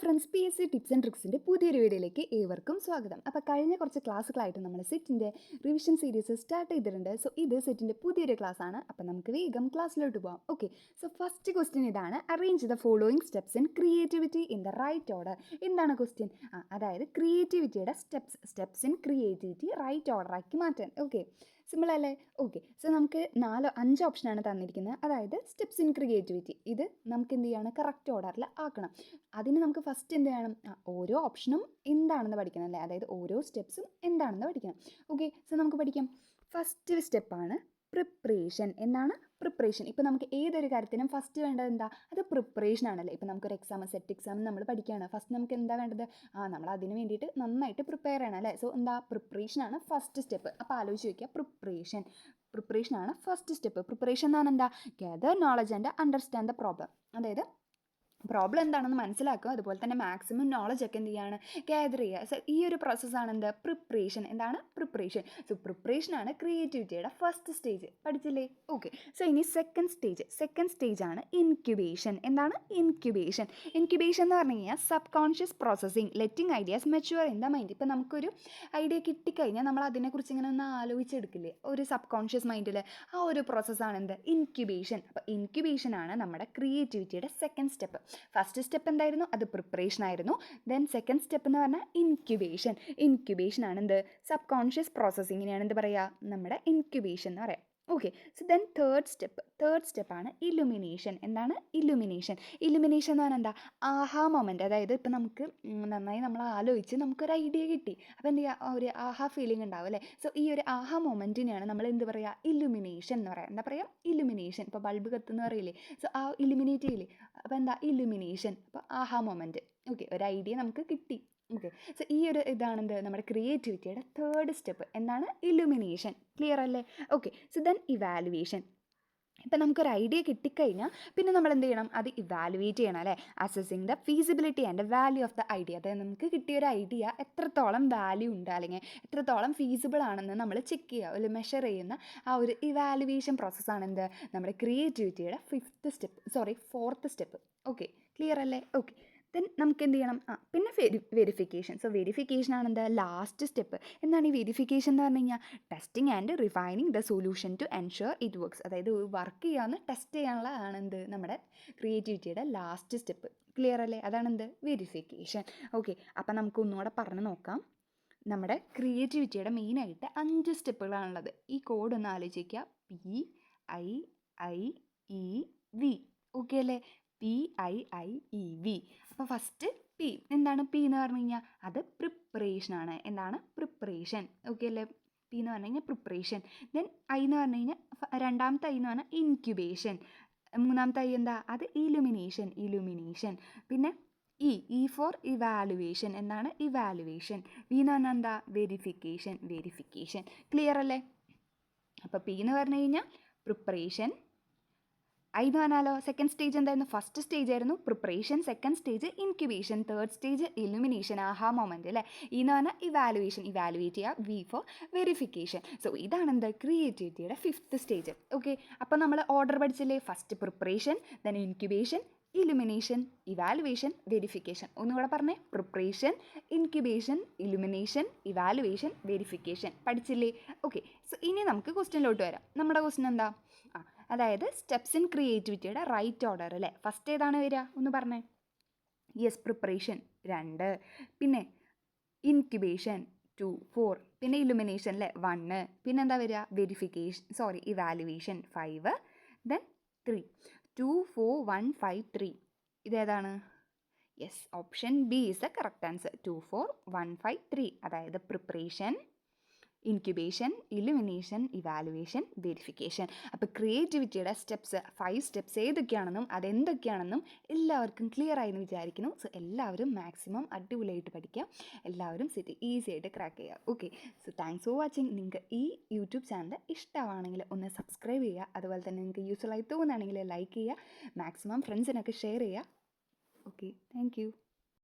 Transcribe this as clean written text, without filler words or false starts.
Friends, PSC tips and ട്രിക്സിൻ്റെ പുതിയൊരു വീഡിയോയിലേക്ക് ഏവർക്കും സ്വാഗതം. അപ്പോൾ കഴിഞ്ഞ കുറച്ച് ക്ലാസ്സുകളായിട്ട് നമ്മൾ സെറ്റിൻ്റെ റിവിഷൻ സീരീസ് സ്റ്റാർട്ട് ചെയ്തിട്ടുണ്ട്. സോ ഇത് സെറ്റിൻ്റെ പുതിയൊരു ക്ലാസ് ആണ്. അപ്പോൾ നമുക്ക് വേഗം ക്ലാസ്സിലോട്ട് പോകാം. ഓക്കെ, സോ ഫസ്റ്റ് ക്വസ്റ്റ്യൻ ഇതാണ്: arrange the following steps in creativity in the right order. എന്താണ് ക്വസ്റ്റ്യൻ? അതായത് ക്രിയേറ്റിവിറ്റിയുടെ സ്റ്റെപ്സ് ഇൻ ക്രിയേറ്റിവിറ്റി റൈറ്റ് ഓർഡറാക്കി മാറ്റാൻ. ഓക്കെ, സിമ്പിൾ അല്ലേ? ഓക്കെ, സോ നമുക്ക് 5 ഓപ്ഷനാണ് തന്നിരിക്കുന്നത്. അതായത് സ്റ്റെപ്സ് ഇൻ ക്രിയേറ്റിവിറ്റി ഇത് നമുക്ക് എന്ത് ചെയ്യണം? കറക്റ്റ് ഓർഡറിൽ ആക്കണം. അതിന് നമുക്ക് ഫസ്റ്റ് എന്ത് ചെയ്യണം? ഓരോ ഓപ്ഷനും എന്താണെന്ന് പഠിക്കണം അല്ലേ? അതായത് ഓരോ സ്റ്റെപ്സും എന്താണെന്ന് പഠിക്കണം. ഓക്കെ, സോ നമുക്ക് പഠിക്കാം. ഫസ്റ്റ് സ്റ്റെപ്പാണ് പ്രിപ്പറേഷൻ. എന്താണ് പ്രിപ്പറേഷൻ? ഇപ്പോൾ നമുക്ക് ഏതൊരു കാര്യത്തിനും ഫസ്റ്റ് വേണ്ടത് എന്താ? അത് പ്രിപ്പറേഷൻ ആണല്ലേ. ഇപ്പോൾ നമുക്കൊരു സെറ്റ് എക്സാം നമ്മൾ പഠിക്കുകയാണ്. ഫസ്റ്റ് നമുക്ക് എന്താ വേണ്ടത്? നമ്മൾ അതിന് വേണ്ടിയിട്ട് നന്നായിട്ട് പ്രിപ്പയർ ചെയ്യണം അല്ലേ. സോ എന്താ? പ്രിപ്പറേഷനാണ് ഫസ്റ്റ് സ്റ്റെപ്പ്. അപ്പോൾ ആലോചിച്ച് വയ്ക്കുക, പ്രിപ്പറേഷനാണ് ഫസ്റ്റ് സ്റ്റെപ്പ്. പ്രിപ്പറേഷൻ എന്ന് പറഞ്ഞാൽ എന്താ? Gather knowledge and understand the problem. അതായത് പ്രോബ്ലം എന്താണെന്ന് മനസ്സിലാക്കുക, അതുപോലെ തന്നെ മാക്സിമം നോളജ് ഒക്കെ എന്ത് ചെയ്യാണ്? ഗ്യാദർ ചെയ്യുക. സോ ഈ ഒരു പ്രോസസ്സാണ് എന്ത്? പ്രിപ്പറേഷൻ. എന്താണ്? പ്രിപ്പറേഷൻ. സോ പ്രിപ്പറേഷനാണ് ക്രിയേറ്റിവിറ്റിയുടെ ഫസ്റ്റ് സ്റ്റേജ്. പഠിച്ചില്ലേ? ഓക്കെ, സോ ഇനി സെക്കൻഡ് സ്റ്റേജാണ് ഇൻക്യുബേഷൻ. എന്താണ്? ഇൻക്യുബേഷൻ എന്ന് പറഞ്ഞു കഴിഞ്ഞാൽ subconscious processing, letting ideas mature in the mind. ഇപ്പോൾ നമുക്കൊരു ഐഡിയ കിട്ടിക്കഴിഞ്ഞാൽ നമ്മൾ അതിനെക്കുറിച്ച് ഇങ്ങനെ ഒന്ന് ആലോചിച്ചെടുക്കില്ലേ ഒരു സബ് കോൺഷ്യസ് മൈൻഡിൽ? ആ ഒരു പ്രോസസ്സാണ് എന്ത്? ഇൻക്യുബേഷൻ. അപ്പോൾ ഇൻക്യുബേഷനാണ് നമ്മുടെ ക്രിയേറ്റിവിറ്റിയുടെ സെക്കൻഡ് സ്റ്റെപ്പ്. ഫസ്റ്റ് സ്റ്റെപ്പ് എന്തായിരുന്നു? അത് പ്രിപ്പറേഷൻ ആയിരുന്നു. ദെൻ സെക്കൻഡ് സ്റ്റെപ്പ് എന്ന് പറഞ്ഞാൽ ഇൻക്യുബേഷൻ ആണ് എന്ത്? സബ് കോൺഷ്യസ് പ്രോസസ്സിങ്ങിനെയാണ് എന്ത് പറയുക? നമ്മുടെ ഇൻക്യുബേഷൻ എന്ന് പറയാം. ഓക്കെ, സോ ദെൻ തേർഡ് സ്റ്റെപ്പാണ് ഇലുമിനേഷൻ. എന്താണ്? ഇലുമിനേഷൻ എന്ന് പറഞ്ഞാൽ എന്താ? Aha moment. അതായത് ഇപ്പം നമുക്ക് നന്നായി നമ്മൾ ആലോചിച്ച് നമുക്കൊരു ഐഡിയ കിട്ടി. അപ്പോൾ എന്ത് ചെയ്യുക? ഒരു ആഹാ ഫീലിംഗ് ഉണ്ടാവും അല്ലേ. സോ ഈ ഒരു ആഹാ മൊമെൻറ്റിനെയാണ് നമ്മൾ എന്ത് പറയുക? ഇലുമിനേഷൻ എന്ന് പറയാം. എന്താ പറയുക? ഇലുമിനേഷൻ. ഇപ്പോൾ ബൾബ് കത്തുന്ന പറയില്ലേ? സോ ആ ഇലുമിനേറ്റ് ചെയ്യില്ലേ? അപ്പോൾ എന്താ? ഇലുമിനേഷൻ. അപ്പോൾ ആഹാ മൊമെൻറ്റ്. ഓക്കെ, ഒരു ഐഡിയ നമുക്ക് കിട്ടി. ഓക്കെ, സോ ഈ ഒരു ഇതാണെന്ത്? നമ്മുടെ ക്രിയേറ്റിവിറ്റിയുടെ തേർഡ് സ്റ്റെപ്പ്. എന്താണ്? ഇലുമിനേഷൻ. ക്ലിയർ അല്ലേ? Okay, so then evaluation. ഇപ്പം നമുക്കൊരു ഐഡിയ കിട്ടിക്കഴിഞ്ഞാൽ പിന്നെ നമ്മൾ എന്ത് ചെയ്യണം? അത് ഇവാലുവേറ്റ് ചെയ്യണം അല്ലേ. Assessing the feasibility and value of the idea. അതായത് നമുക്ക് കിട്ടിയൊരു ഐഡിയ എത്രത്തോളം വാല്യൂ ഉണ്ട് അല്ലെങ്കിൽ എത്രത്തോളം ഫീസിബിൾ ആണെന്ന് നമ്മൾ ചെക്ക് ചെയ്യുക, ഒരു മെഷർ ചെയ്യുന്ന ആ ഒരു ഇവാലുവേഷൻ പ്രോസസ്സാണ് എന്ത്? നമ്മുടെ ക്രിയേറ്റിവിറ്റിയുടെ ഫോർത്ത് സ്റ്റെപ്പ്. ഓക്കെ, ക്ലിയർ അല്ലേ? ഓക്കെ, ദെൻ നമുക്ക് എന്ത് ചെയ്യണം? പിന്നെ വെരിഫിക്കേഷൻ. സോ വെരിഫിക്കേഷനാണ് എന്താ? Last step. എന്താണ് ഈ വെരിഫിക്കേഷൻ എന്ന് പറഞ്ഞു കഴിഞ്ഞാൽ? Testing and refining the solution to ensure it works. അതായത് വർക്ക് ചെയ്യാമെന്ന് ടെസ്റ്റ് ചെയ്യാനുള്ളതാണ് എന്ത്? നമ്മുടെ ക്രിയേറ്റിവിറ്റിയുടെ ലാസ്റ്റ് സ്റ്റെപ്പ്. ക്ലിയർ അല്ലേ? അതാണ് എന്ത്? വെരിഫിക്കേഷൻ. ഓക്കെ, അപ്പം നമുക്ക് ഒന്നുകൂടെ പറഞ്ഞു നോക്കാം. നമ്മുടെ ക്രിയേറ്റിവിറ്റിയുടെ മെയിനായിട്ട് 5 സ്റ്റെപ്പുകളാണുള്ളത്. ഈ കോഡ് ഒന്ന് ആലോചിക്കുക: PIIEV. ഓക്കെ അല്ലേ? PIIEV. അപ്പോൾ ഫസ്റ്റ് P. എന്താണ് P എന്ന് പറഞ്ഞു കഴിഞ്ഞാൽ? അത് പ്രിപ്പറേഷനാണ്. എന്താണ്? പ്രിപ്പറേഷൻ. ഓക്കെ അല്ലേ? P എന്ന് പറഞ്ഞു കഴിഞ്ഞാൽ പ്രിപ്പറേഷൻ. ദെൻ I എന്ന് പറഞ്ഞു കഴിഞ്ഞാൽ രണ്ടാമത്തെ I എന്ന് പറഞ്ഞാൽ ഇൻക്യുബേഷൻ. മൂന്നാമത്തെ I എന്താ? അത് ഇലുമിനേഷൻ. പിന്നെ E ഫോർ ഇവാലുവേഷൻ. എന്താണ്? ഇവാലുവേഷൻ. V എന്ന് പറഞ്ഞാൽ എന്താ? വെരിഫിക്കേഷൻ. ക്ലിയർ അല്ലേ? അപ്പോൾ P എന്ന് പറഞ്ഞു കഴിഞ്ഞാൽ പ്രിപ്പറേഷൻ. I എന്ന് പറഞ്ഞാലോ സെക്കൻഡ് സ്റ്റേജ് എന്തായിരുന്നു? ഫസ്റ്റ് സ്റ്റേജ് ആയിരുന്നു preparation, second stage incubation, third stage illumination, aha moment അല്ലേ. ഈ എന്ന് പറഞ്ഞാൽ ഇവാലുവേറ്റ് ചെയ്യുക. V four verification. സോ ഇതാണ് എന്താ? ക്രിയേറ്റിവിറ്റിയുടെ ഫിഫ്ത്ത് സ്റ്റേജ്. ഓക്കെ, അപ്പോൾ നമ്മൾ ഓർഡർ പഠിച്ചില്ലേ? First preparation, then incubation, illumination, evaluation, verification. ഒന്നുകൂടെ പറഞ്ഞേ: preparation, incubation, illumination, evaluation, verification. പഠിച്ചില്ലേ? ഓക്കെ, സോ ഇനി നമുക്ക് ക്വസ്റ്റ്യനിലോട്ട് വരാം. നമ്മുടെ ക്വസ്റ്റ്യൻ എന്താ? അതായത് സ്റ്റെപ്സ് ഇൻ ക്രിയേറ്റിവിറ്റിയുടെ റൈറ്റ് ഓർഡർ അല്ലേ. ഫസ്റ്റ് ഏതാണ് വരിക? ഒന്ന് പറഞ്ഞേ. യെസ്, പ്രിപ്പറേഷൻ 2, പിന്നെ ഇൻക്യുബേഷൻ 2, 4, പിന്നെ ഇലുമിനേഷൻ അല്ലേ 1, പിന്നെ എന്താ വരിക? Evaluation 5, then 3. 2, 4, 1, 5, 3. ഇതേതാണ്? Yes, option B is the correct answer. 2, 4, 1, 5, 3. അതായത് preparation, incubation, illumination, evaluation, verification. അപ്പോൾ ക്രിയേറ്റിവിറ്റിയുടെ 5 സ്റ്റെപ്സ് ഏതൊക്കെയാണെന്നും അതെന്തൊക്കെയാണെന്നും എല്ലാവർക്കും ക്ലിയർ ആയെന്ന് വിചാരിക്കുന്നു. സോ എല്ലാവരും മാക്സിമം അടിപൊളിയായിട്ട് പഠിക്കുക. എല്ലാവരും ഈസി ആയിട്ട് ക്രാക്ക് ചെയ്യുക. Okay, so thanks for watching. നിങ്ങൾക്ക് ഈ യൂട്യൂബ് ചാനൽ ഇഷ്ടമാണെങ്കിൽ ഒന്ന് സബ്സ്ക്രൈബ് ചെയ്യുക. അതുപോലെ തന്നെ നിങ്ങൾക്ക് യൂസ്ഫുൾ ആയി തോന്നുകയാണെങ്കിൽ ലൈക്ക് ചെയ്യുക. മാക്സിമം ഫ്രണ്ട്സിനൊക്കെ ഷെയർ ചെയ്യുക. Okay, thank you.